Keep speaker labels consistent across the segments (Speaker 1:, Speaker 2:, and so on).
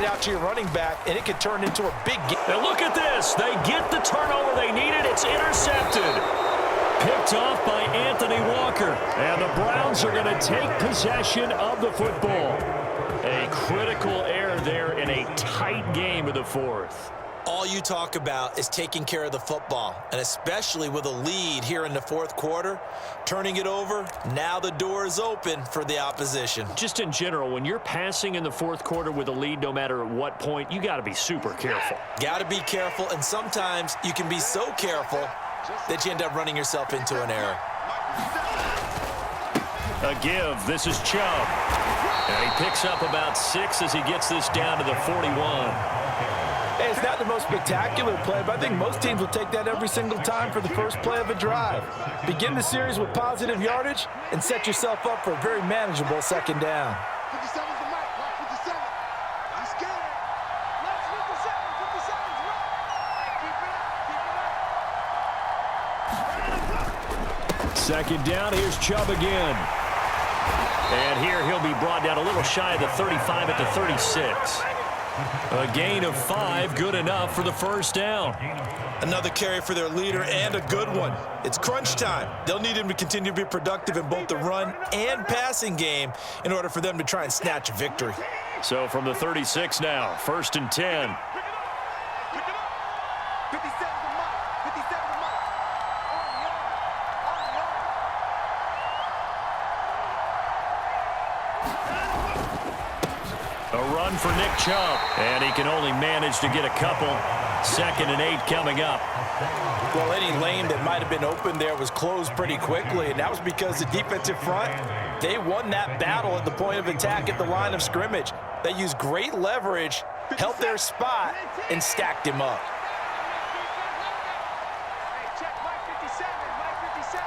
Speaker 1: out to your running back, and it could turn into a big game.
Speaker 2: Now look at this. They get the turnover they needed. It's intercepted. Picked off by Anthony Walker. And the Browns are going to take possession of the football. A critical error there in a tight game of the fourth.
Speaker 1: All you talk about is taking care of the football, and especially with a lead here in the fourth quarter, turning it over, now the door is open for the opposition.
Speaker 2: Just in general, when you're passing in the fourth quarter with a lead, no matter at what point, you got to be super careful.
Speaker 1: Got to be careful, and sometimes you can be so careful that you end up running yourself into an error.
Speaker 2: A give. This is Chubb. And he picks up about 6 as he gets this down to the 41.
Speaker 1: Hey, it's not the most spectacular play, but I think most teams will take that every single time for the first play of a drive. Begin the series with positive yardage and set yourself up for a very manageable second down.
Speaker 3: 57's the mic. 57. Let's get it. Let's 57's right. Keep it up.
Speaker 2: Second down. Here's Chubb again. And here he'll be brought down a little shy of the 35 at the 36. A gain of 5, good enough for the first down.
Speaker 1: Another carry for their leader, and a good one. It's crunch time. They'll need him to continue to be productive in both the run and passing game in order for them to try and snatch a victory.
Speaker 2: So from the 36 now, 1st and 10.
Speaker 3: Pick it up. 57's the mic. 57's the mic.
Speaker 2: A run for Nick Chubb, and he can only manage to get a couple. 2nd and 8 coming up.
Speaker 1: Well, any lane that might have been open there was closed pretty quickly, and that was because the defensive front, they won that battle at the point of attack at the line of scrimmage. They used great leverage, held their spot, and stacked him up.
Speaker 3: Hey, check Mike 57. Mike 57.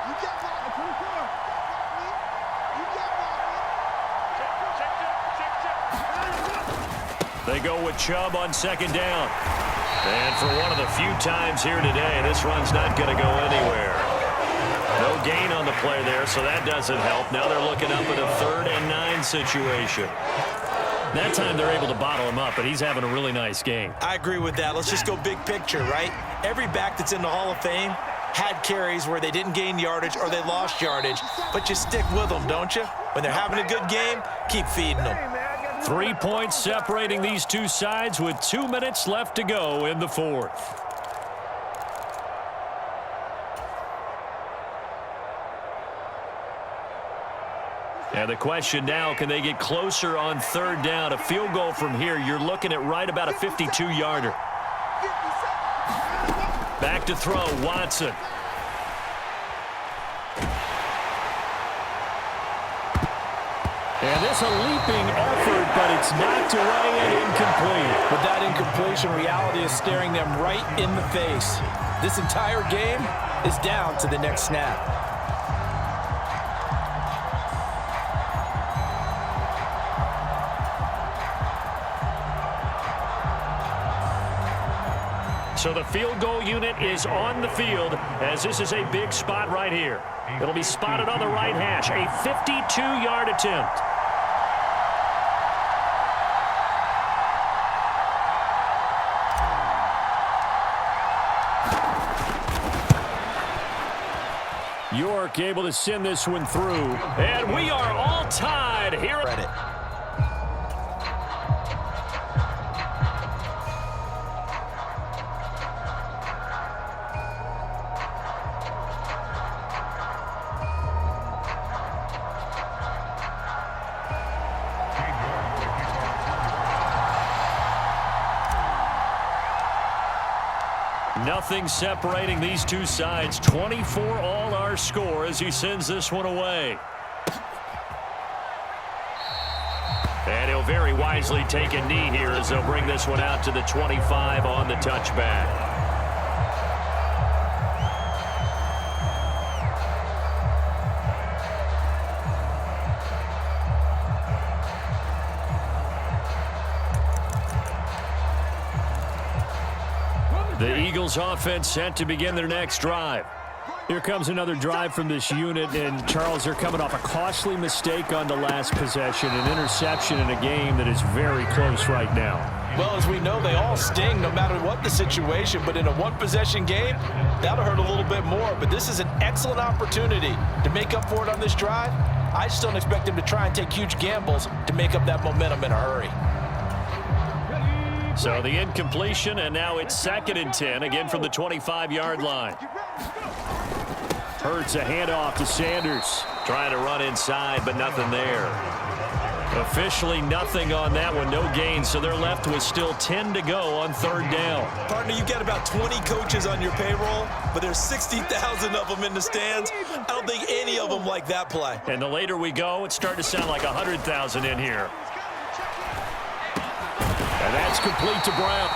Speaker 3: You got that. You got that.
Speaker 2: They go with Chubb on 2nd down. And for one of the few times here today, this run's not going to go anywhere. No gain on the play there, so that doesn't help. Now they're looking up at a 3rd and 9 situation. That time they're able to bottle him up, but he's having a really nice game.
Speaker 1: I agree with that. Let's just go big picture, right? Every back that's in the Hall of Fame had carries where they didn't gain yardage or they lost yardage, but you stick with them, don't you? When they're having a good game, keep feeding them.
Speaker 2: 3 points separating these two sides with 2 minutes left to go in the fourth. And the question now, can they get closer on 3rd down? A field goal from here, you're looking at right about a 52-yarder. Back to throw, Watson. And this a leaping effort, but it's knocked away and incomplete.
Speaker 1: But that incompletion reality is staring them right in the face. This entire game is down to the next snap.
Speaker 2: So the field goal unit is on the field as this is a big spot right here. It'll be spotted on the right hash, a 52-yard attempt. York able to send this one through. And we are all tied here.
Speaker 1: Credit.
Speaker 2: Nothing separating these two sides. 24 all our score as he sends this one away. And he'll very wisely take a knee here as they'll bring this one out to the 25 on the touchback. The Eagles offense set to begin their next drive.
Speaker 4: Here comes another drive from this unit, and Charles, they're coming off a costly mistake on the last possession, an interception in a game that is very close right now.
Speaker 1: Well, as we know, they all sting no matter what the situation, but in a one-possession game, that'll hurt a little bit more. But this is an excellent opportunity to make up for it on this drive. I just don't expect them to try and take huge gambles to make up that momentum in a hurry.
Speaker 2: So the incompletion, and now it's 2nd and 10, again from the 25-yard line.
Speaker 4: Hurts a handoff to Sanders.
Speaker 2: Trying to run inside, but nothing there. Officially nothing on that one, no gain, so they're left with still 10 to go on 3rd down.
Speaker 1: Partner, you've got about 20 coaches on your payroll, but there's 60,000 of them in the stands. I don't think any of them like that play.
Speaker 2: And the later we go, it's starting to sound like 100,000 in here.
Speaker 4: And that's complete to Brown.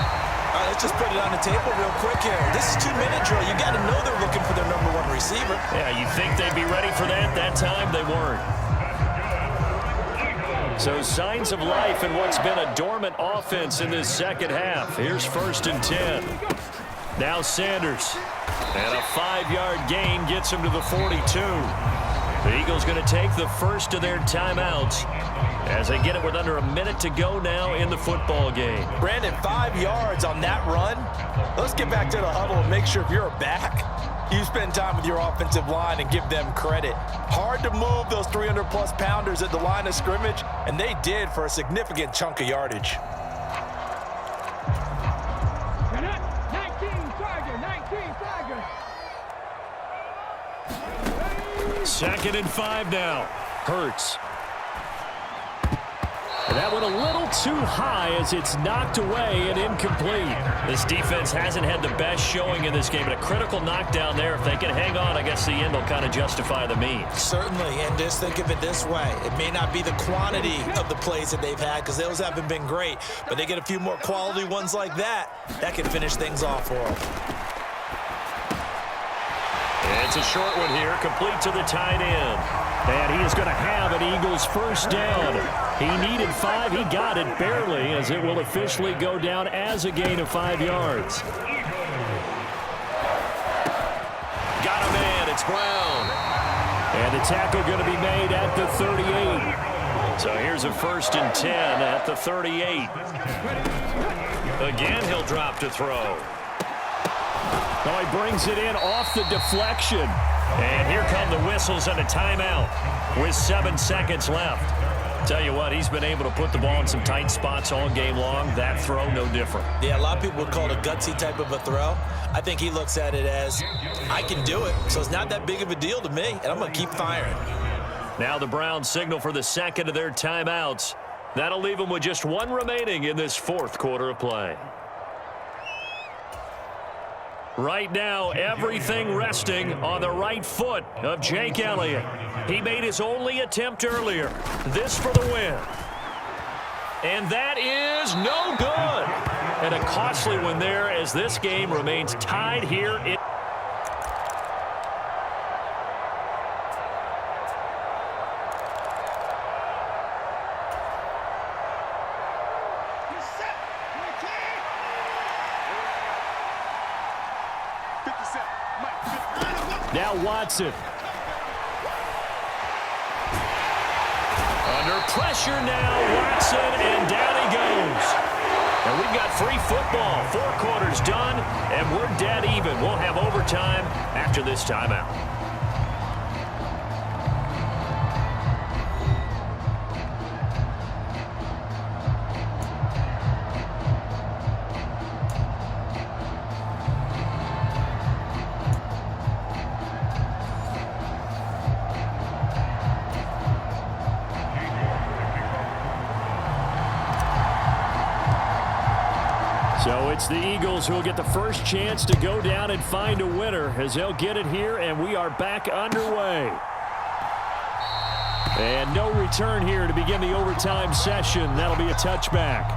Speaker 1: All right, let's just put it on the table real quick here. This is 2-minute drill. You got to know they're looking for their #1 receiver.
Speaker 2: Yeah, you think they'd be ready for that? That time they weren't. So signs of life in what's been a dormant offense in this second half. Here's 1st and 10. Now Sanders. And a 5-yard gain gets him to the 42. The Eagles going to take the first of their timeouts as they get it with under a minute to go now in the football game.
Speaker 1: Brandon, 5 yards on that run. Let's get back to the huddle and make sure if you're a back, you spend time with your offensive line and give them credit. Hard to move those 300-plus pounders at the line of scrimmage, and they did for a significant chunk of yardage.
Speaker 2: 2nd and 5 now.
Speaker 4: Hurts. And that went a little too high as it's knocked away and incomplete.
Speaker 2: This defense hasn't had the best showing in this game, but a critical knockdown there. If they can hang on, I guess the end will kind of justify the means.
Speaker 1: Certainly, and just think of it this way. It may not be the quantity of the plays that they've had because those haven't been great, but they get a few more quality ones like that, that can finish things off for them.
Speaker 2: It's a short one here, complete to the tight end.
Speaker 4: And he is going to have an Eagles first down. He needed 5. He got it barely as it will officially go down as a gain of 5 yards.
Speaker 2: Got a man. It's Brown.
Speaker 4: And the tackle going to be made at the 38.
Speaker 2: So here's a 1st and 10 at the 38. Again, he'll drop to throw.
Speaker 4: Now he brings it in off the deflection.
Speaker 2: And here come the whistles and a timeout with 7 seconds left. Tell you what, he's been able to put the ball in some tight spots all game long. That throw, no different.
Speaker 1: Yeah, a lot of people would call it a gutsy type of a throw. I think he looks at it as, I can do it, so it's not that big of a deal to me, and I'm going to keep firing.
Speaker 2: Now the Browns signal for the 2nd of their timeouts. That'll leave them with just 1 remaining in this 4th quarter of play. Right now, everything resting on the right foot of Jake Elliott. He made his only attempt earlier. This for the win. And that is no good. And a costly one there as this game remains tied here.
Speaker 4: Now Watson.
Speaker 2: Under pressure now, Watson, and down he goes. And we've got free football. 4 quarters done, and we're dead even. We'll have overtime after this timeout.
Speaker 4: So it's the Eagles who will get the first chance to go down and find a winner as they'll get it here, and we are back underway. And no return here to begin the overtime session. That'll be a touchback.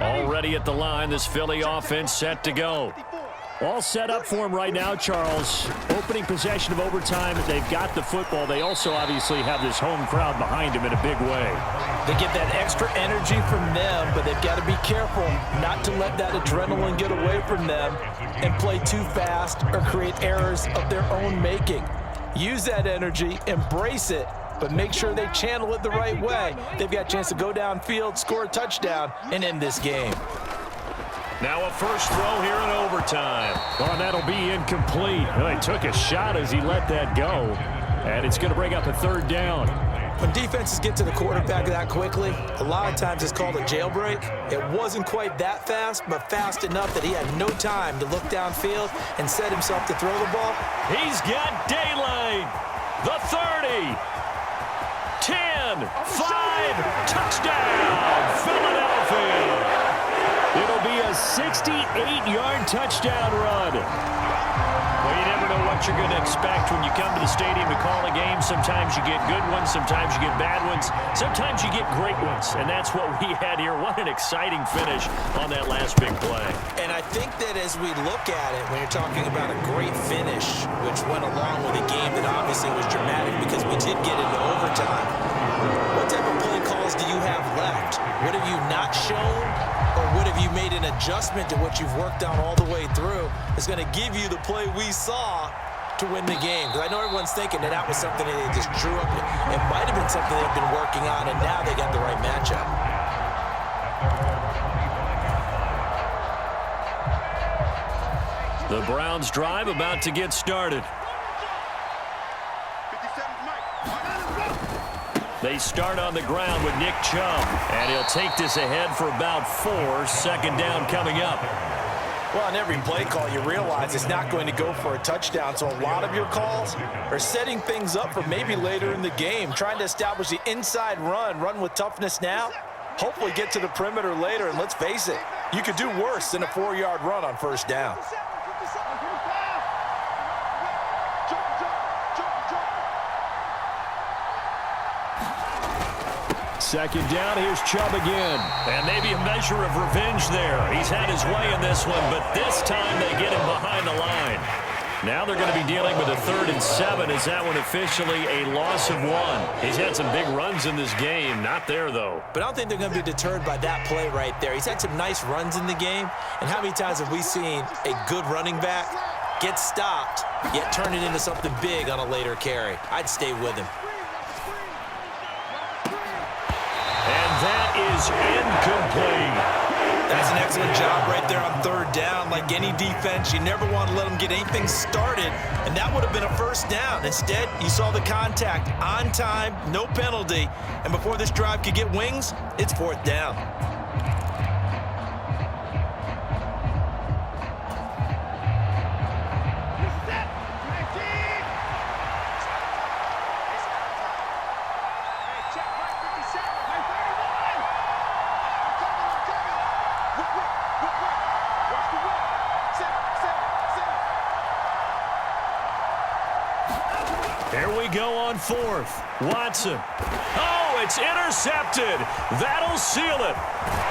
Speaker 4: Already at the line, this Philly offense set to go. All set up for him right now, Charles. Opening possession of overtime. They've got the football. They also obviously have this home crowd behind them in a big way.
Speaker 1: They get that extra energy from them, but they've got to be careful not to let that adrenaline get away from them and play too fast or create errors of their own making. Use that energy, embrace it, but make sure they channel it the right way. They've got a chance to go downfield, score a touchdown, and end this game.
Speaker 2: Now a first throw here in overtime.
Speaker 4: Oh, and that'll be incomplete. Well, he took a shot as he let that go, and it's going to bring up a third down.
Speaker 1: When defenses get to the quarterback that quickly, a lot of times it's called a jailbreak. It wasn't quite that fast, but fast enough that he had no time to look downfield and set himself to throw the ball.
Speaker 2: He's got daylight. The 30. 10. 5. Touchdown, Philadelphia.
Speaker 4: It'll be a 68-yard touchdown run.
Speaker 2: Well, you never know what you're going to expect when you come to the stadium to call a game. Sometimes you get good ones, sometimes you get bad ones, sometimes you get great ones, and that's what we had here. What an exciting finish on that last big play.
Speaker 1: And I think that as we look at it, when you're talking about a great finish, which went along with a game that obviously was dramatic because we did get into overtime, what type of play calls do you have left? What have you not shown? Or what have you made an adjustment to what you've worked on all the way through is going to give you the play we saw to win the game? Because I know everyone's thinking that that was something that they just drew up. It might have been something they've been working on, and now they got the right matchup.
Speaker 2: The Browns drive about to get started. They start on the ground with Nick Chubb, and he'll take this ahead for about 4. Second down coming up.
Speaker 1: Well, on every play call, you realize it's not going to go for a touchdown, so a lot of your calls are setting things up for maybe later in the game, trying to establish the inside run with toughness now, hopefully get to the perimeter later, and let's face it, you could do worse than a 4-yard run on first down.
Speaker 4: Second down, here's Chubb again.
Speaker 2: And maybe a measure of revenge there. He's had his way in this one, but this time they get him behind the line. Now they're going to be dealing with a 3rd and 7. Is that one officially a loss of 1? He's had some big runs in this game. Not there, though.
Speaker 1: But I don't think they're going to be deterred by that play right there. He's had some nice runs in the game. And how many times have we seen a good running back get stopped, yet turn it into something big on a later carry? I'd stay with him.
Speaker 2: That is incomplete.
Speaker 1: That's an excellent job right there on 3rd down. Like any defense, you never want to let them get anything started, and that would have been a first down. Instead, you saw the contact on time, no penalty, and before this drive could get wings, it's 4th down.
Speaker 2: Here we go on 4th. Watson. Oh, it's intercepted. That'll seal it.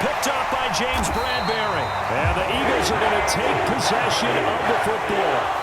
Speaker 2: Picked up by James Bradbury.
Speaker 4: And the Eagles are going to take possession of the football.